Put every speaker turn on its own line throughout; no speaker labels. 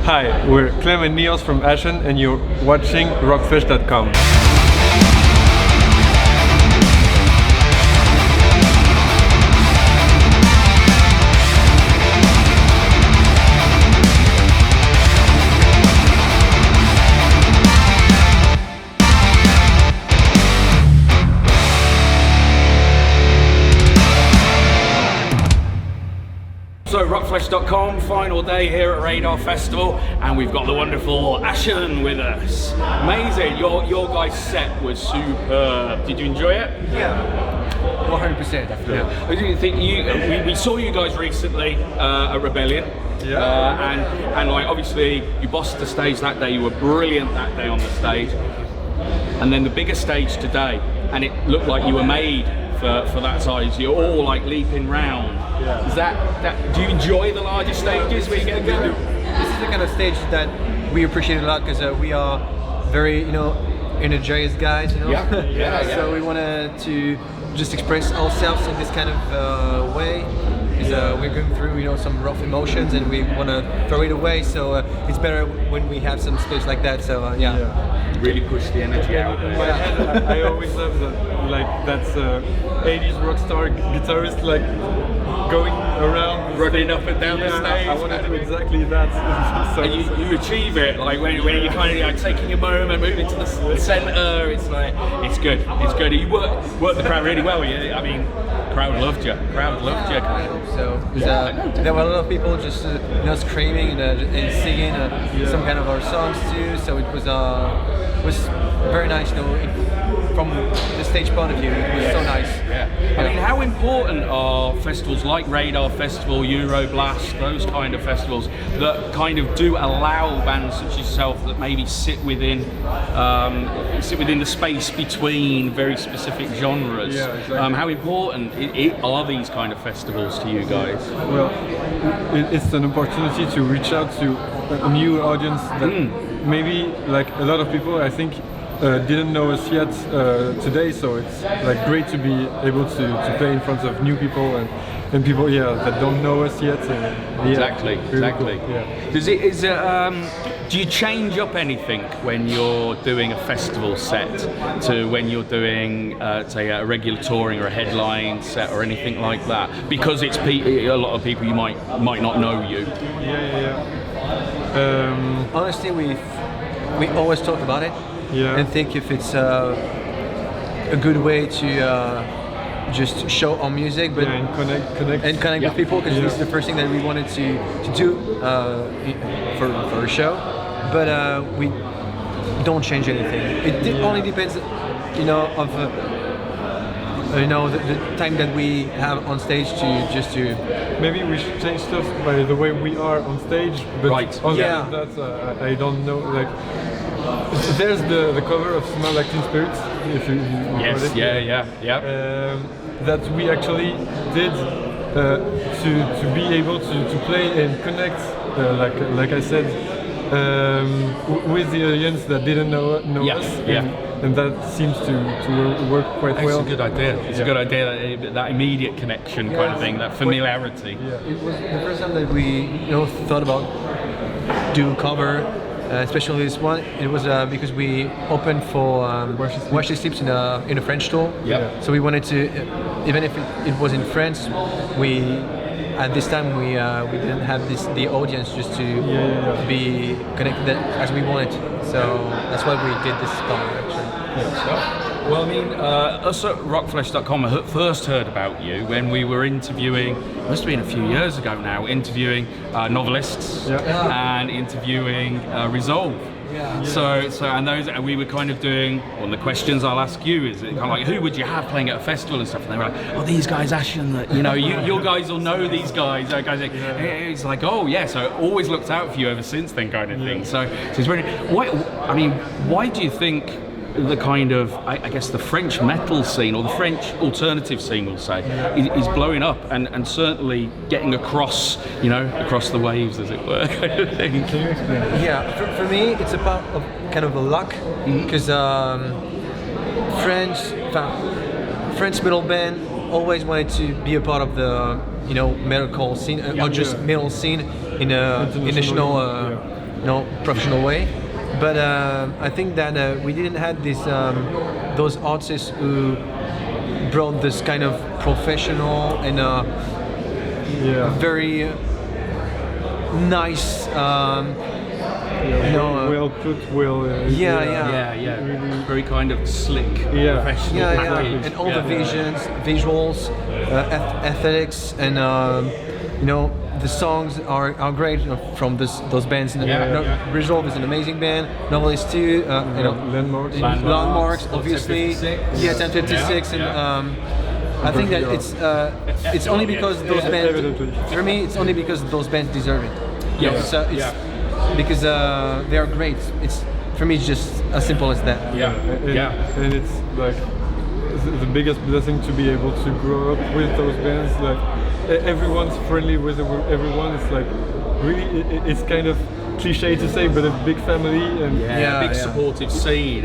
Hi, we're Clem and Niels from Ashen, and you're watching rockfish.com.
So rockflesh.com, final day here at Radar Festival, and we've got the wonderful Ashen with us. Amazing, your guys' set was superb. Did you enjoy it?
Yeah, 100% definitely.
Yeah. I do think we saw you guys recently at Rebellion.
Yeah.
And like obviously you bossed the stage that day, you were brilliant that day on the stage. And then the bigger stage today, and it looked like you were made for that size. You're all like leaping round.
Yeah.
Is that do you enjoy the larger stages where you get good?
This is the kind of stage that we appreciate a lot because we are very, energized guys,
Yeah.
So we wanted to just express ourselves in this kind of way. Because we're going through, some rough emotions, and we want to throw it away. So it's better when we have some space like that. So
Really push the energy out.
In my head, I always love that, like that's 80s rock star guitarist, like going around
Running up and down the stage.
I want to do exactly that. So,
And you achieve it, like when you're kind of like taking a moment, moving to the centre. It's like it's good. You work the crowd really well. I mean, crowd loved you.
So there were a lot of people just screaming and singing some kind of our songs too. So it was very nice, from the stage point of view. It was so nice.
Yeah. I mean, how important are festivals like Radar Festival, Euroblast, those kind of festivals that kind of do allow bands such as yourself that maybe sit within the space between very specific genres?
Yeah, exactly.
How important are these kind of festivals to you guys?
well, it's an opportunity to reach out to a new audience that maybe, like a lot of people, I think, didn't know us yet today, so it's like great to be able to play in front of new people and people that don't know us yet.
Exactly.
Cool. Yeah.
Do you change up anything when you're doing a festival set to when you're doing, say, a regular touring or a headline set or anything like that? Because it's a lot of people you might not know you.
Honestly, we always talk about it.
Yeah.
And think if it's a good way to just show our music, but
And connect
with people, because this is the first thing that we wanted to do for a show. But we don't change anything. It only depends, of the time that we have on stage to.
Maybe we should change stuff by the way we are on stage, but
Right.
that's I don't know, like there's the cover of Smell Like Teen Spirits, if you
Yes.
heard it.
Yeah.
That we actually did to be able to play and connect, like I said, with the audience that didn't know us. And that seems to work quite well.
It's a good idea. It's a good idea, that immediate connection kind of thing, that familiarity.
It was the first time that we thought about do cover. Especially this one, it was because we opened for Where She Sleeps in a French tour.
Yeah.
So we wanted to, even if it was in France, at this time we didn't have the audience just to be connected as we wanted. So that's why we did this cover actually.
Well, I mean, us at rockflesh.com first heard about you when we were interviewing, it must have been a few years ago now, interviewing novelists and interviewing Resolve.
Yeah.
So and those, and we were kind of doing, one of the questions I'll ask you is kind of like, who would you have playing at a festival and stuff? And they were like, oh, these guys, Ashen, your guys will know these guys. It's like, oh yeah, so always looked out for you ever since then, kind of thing. So it's really, why do you think the kind of, I guess, the French metal scene, or the French alternative scene, we'll say, is blowing up and certainly getting across the waves, as it were, kind of thing?
Can you explain?
Yeah, for me, it's about kind of a luck, because French metal band always wanted to be a part of the metalcore scene, or just metal scene in a national professional way. But I think that we didn't have those artists who brought this kind of professional and very nice.
Well put,
really very kind of slick, professional package.
And all the visuals, aesthetics, and the songs are great from those bands. Resolve is an amazing band. Novelist too. Landmarks, obviously. 1056, and I think that it's only because those bands. For me, it's only because those bands deserve it. Because they are great. It's for me, it's just as simple as that.
And it's like the biggest blessing to be able to grow up with those bands. Like everyone's friendly with everyone. It's like really, it's kind of cliche to say, but a big family and
big supportive scene.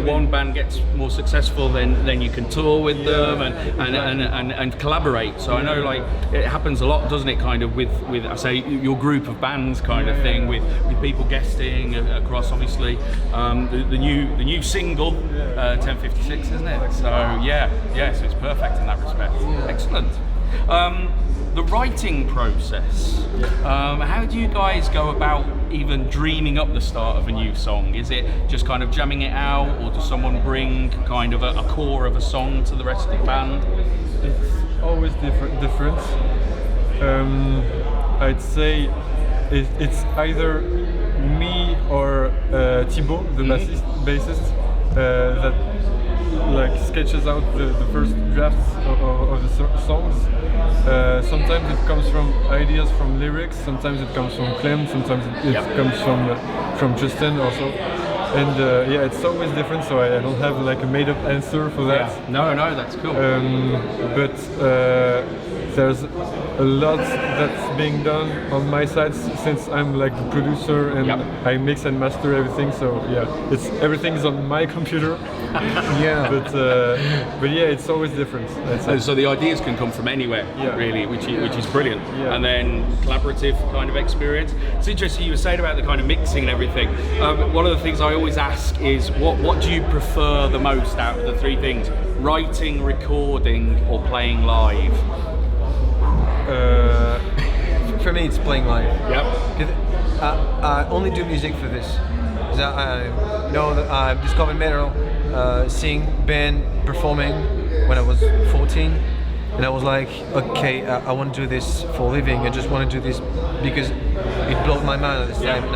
One band gets more successful, then you can tour with them and collaborate. So I know, like, it happens a lot, doesn't it? Kind of with I say your group of bands kind of thing, with people guesting across, obviously the new single 1056, isn't it? So so it's perfect in that respect. Excellent. The writing process. How do you guys go about even dreaming up the start of a new song? Is it just kind of jamming it out, or does someone bring kind of a core of a song to the rest of the band?
It's always different. I'd say it's either me or Thibaut, the bassist, that like sketches out the first drafts of the songs. Sometimes it comes from ideas from lyrics, sometimes it comes from Clem, sometimes it comes from Justin also. And it's always different, so I don't have like a made-up answer for that.
No, that's cool.
But there's a lot that's being done on my side since I'm like the producer and I mix and master everything. So everything's on my computer. But it's always different.
So the ideas can come from anywhere, really, which is brilliant. And then collaborative kind of experience. It's interesting you were saying about the kind of mixing and everything. One of the things I always ask is what do you prefer the most out of the three things? Writing, recording, or playing live?
For me, it's playing live.
Yep.
I only do music for this. I know that I discovered metal, seeing band performing when I was 14, and I was like, okay, I want to do this for a living. I just want to do this because it blew my mind at this time.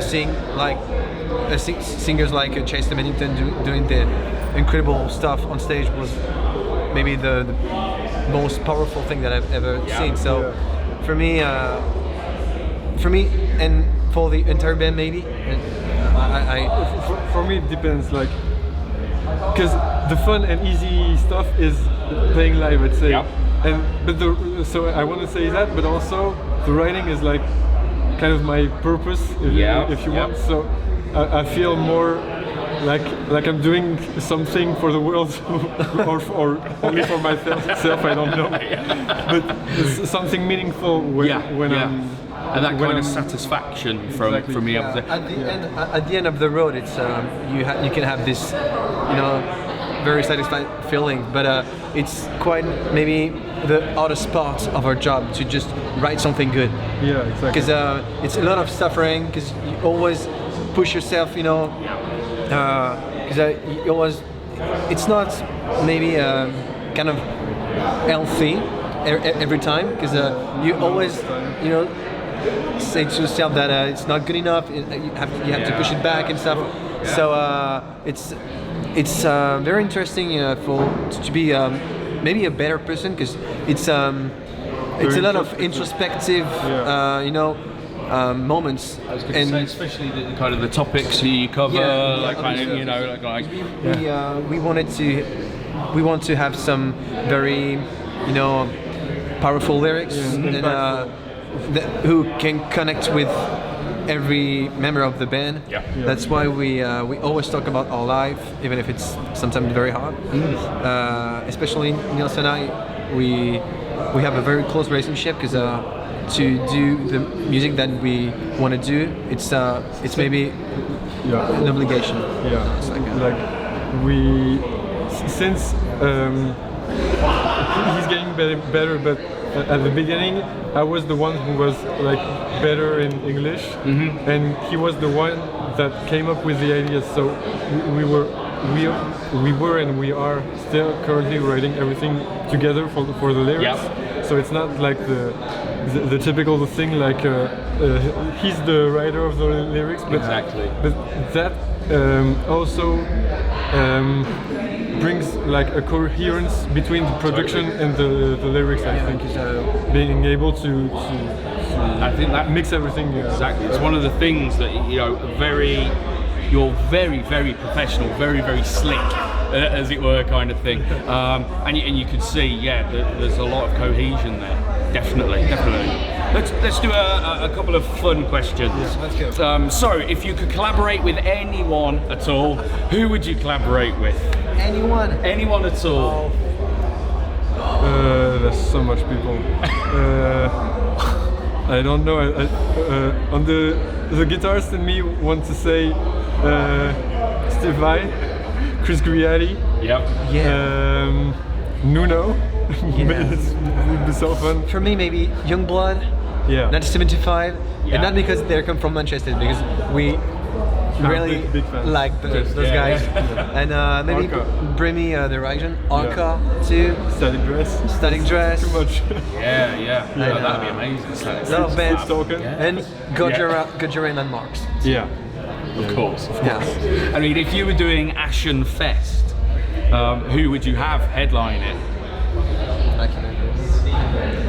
Seeing like singers like Chester Bennington doing the incredible stuff on stage was maybe the most powerful thing that I've ever seen. So for me and for the entire band maybe, and
for me it depends, like, because the fun and easy stuff is playing live, I'd say. So I want to say that, but also the writing is like kind of my purpose, if you want. So I feel more like I'm doing something for the world or only for myself, I don't know. But it's something meaningful when I'm.
And that kind of satisfaction from me.
At the end of the road, it's you can have this, very satisfying feeling. But it's quite maybe the hardest part of our job to just write something good.
Yeah, exactly.
Because it's a lot of suffering. Because you always push yourself, because you always, it's not maybe kind of healthy every time, because you always, say to yourself that it's not good enough. You have to push it back and stuff. So it's very interesting to be maybe a better person, because it's a lot of introspective, moments.
I was going to say, especially the kind of the topics you cover,
we want to have some very, powerful lyrics who can connect with every member of the band. That's why we always talk about our life, even if it's sometimes very hard. Especially Niels and I, we have a very close relationship, because to do the music that we want to do, it's maybe an obligation.
Yeah,
It's like,
like we since he's getting better, but at the beginning I was the one who was like better in English, and he was the one that came up with the ideas. So we were and we are still currently writing everything together for the lyrics. So it's not like the typical thing like he's the writer of the lyrics, but but that also brings like a coherence between the production and the lyrics. I think being able to
I think that
mix everything.
Exactly. It's one of the things that you're very, very professional, very, very slick, as it were, kind of thing. And you can see, there's a lot of cohesion there. Definitely. Let's do a couple of fun questions.
let's go.
So, if you could collaborate with anyone at all, who would you collaborate with? Anyone at all?
There's so much people. I don't know. On the guitarist in me want to say Steve Vai, Chris Griatti, Nuno. It'd be so fun.
For me, maybe Youngblood, 1975, and not because they come from Manchester, because we really
big fans.
like those guys, and maybe bring me the Rajan, Arca too. Static Dress.
Too much.
That'd be amazing.
Love bands,
Talking.
and Gojira and Landmarks.
Yeah.
Of course.
Yeah.
I mean, if you were doing Ashen Fest, who would you have headline it?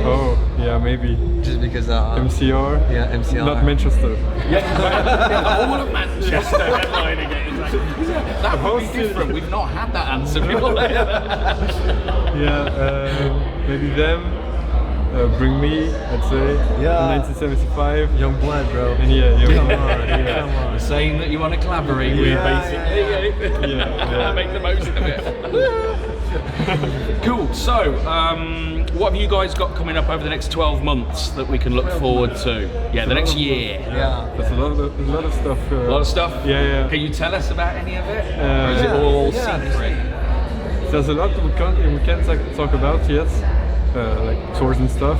Oh, yeah, maybe.
Just because
MCR.
Yeah, MCR.
Not Manchester.
All of Manchester headlining it. That would be different. We've not had that answer before.
Maybe them. Bring Me, I'd say. 1975.
Youngblood, bro.
And Youngblood.
Come on.
Saying that you want to collaborate with, basically. Make the most of it. Cool. So, what have you guys got coming up over the next 12 months that we can look forward to? The next year.
There's a lot of stuff.
A lot of stuff?
Yeah.
Can you tell us about any of it? Or is it all secret?
There's a lot we can't talk about yet, like tours and stuff.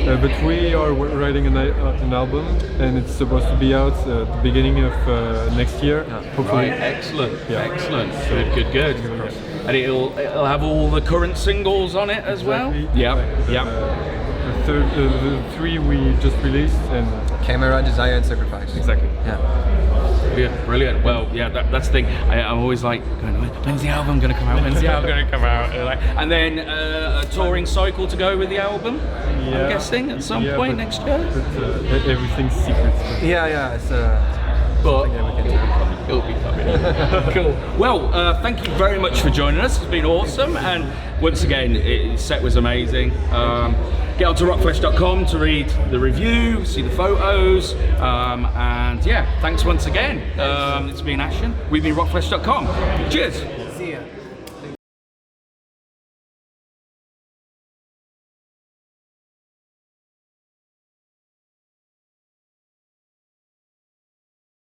But we are writing an album, and it's supposed to be out at the beginning of next year. Hopefully.
Right. Excellent. Good. And it'll have all the current singles on it as well.
The three we just released, and
Camera, Desire, and Sacrifice.
Exactly.
Yeah, brilliant. Well, that's the thing. I'm always like, when's the album going to come out? And then a touring cycle to go with the album. I'm guessing at some point next year.
But everything's secret.
It's
but it'll be coming. Cool. Well, thank you very much for joining us. It's been awesome, and once again, the set was amazing. Get onto rockflesh.com to read the review, see the photos, and thanks once again. It's been Ashen. We've been rockflesh.com. Cheers.